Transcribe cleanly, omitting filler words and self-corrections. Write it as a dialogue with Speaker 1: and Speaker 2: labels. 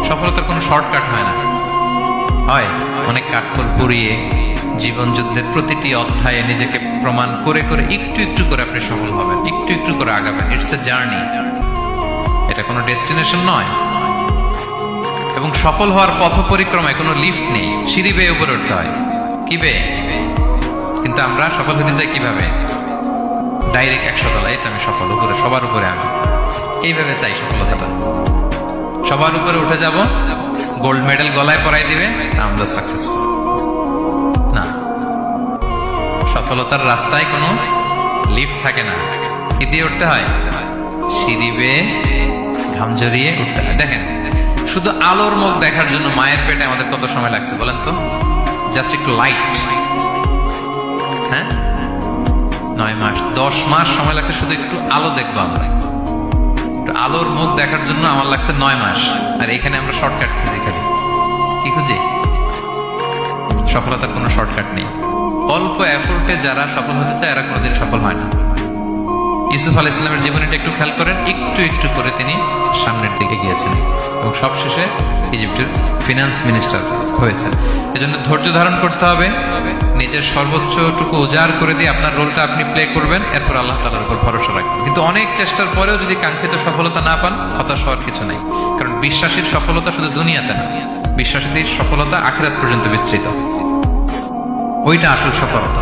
Speaker 1: সফলতার কোনো শর্টকাট হয় না, হয় অনেক কাঠখড় পুড়িয়ে জীবন যুদ্ধের প্রতিটি অধ্যায়ে নিজেকে প্রমাণ করে করে একটু একটু করে আপনি সফল হবেন, একটু একটু করে আগাবেন। ইটস এ জার্নি, এটা কোনো ডেস্টিনেশন নয়। এবং সফল হওয়ার পথ পরিক্রমায় কোনো লিফট নেই, সিঁড়ি বেয়ে উপরে উঠতে হয়। কি বেয়ে? কিন্তু আমরা সফল হতে চাই কিভাবে? ডাইরেক্ট 100 তলায় তো আমি সফল, উপরে সবার উপরে আমি, এইভাবে চাই সফলতাটা। সবার উপরে উঠে যাব, গোল্ড মেডেল গলায় পরাই দিবে, আমরা সাকসেসফুল না। সফলতার রাস্তায় কোনো লিফট থাকে না। কি দিয়ে উঠতে হয়? সিঁড়ি বেয়ে ঘাম জড়িয়ে উঠতে হয়। দেখেন, শুধু আলোর মুখ দেখার জন্য মায়ের পেটে আমাদের কত সময় লাগছে বলেন তো? জাস্ট একটু লাইট, হ্যাঁ, 9 মাস 10 মাস সময় লাগছে শুধু একটু আলো দেখবো আমরা। একটু আলোর মুখ দেখার জন্য আমার লাগছে 9 মাস। আর এখানে আমরা শর্টকাট খুঁজি, খালি কি খুঁজি? সফলতার কোনো শর্টকাট নেই। অল্প এফোর্টে যারা সফল হতে চায় এরা কোনোদিন সফল হয় না। ইউসুফ আলাইহিস সালামের জীবনীটা একটু খেয়াল করেন, একটু একটু করে তিনি সামনের দিকে গিয়েছেন এবং সবশেষে ইজিপ্টের ফিনান্স মিনিস্টার হয়েছেন। এজন্য ধৈর্য ধারণ করতে হবে, নিজের সর্বোচ্চটুকু উজাড় করে দিয়ে আপনার রোলটা আপনি প্লে করবেন, এরপর আল্লাহ তাআলার উপর ভরসা রাখবেন। কিন্তু অনেক চেষ্টার পরেও যদি কাঙ্ক্ষিত সফলতা না পান, হতাশ হওয়ার কিছু নাই। কারণ বিশ্বাসীর সফলতা শুধু দুনিয়াতে না, বিশ্বাসীদের সফলতা আখিরাত পর্যন্ত বিস্তৃত। ওইটা আসল সফলতা।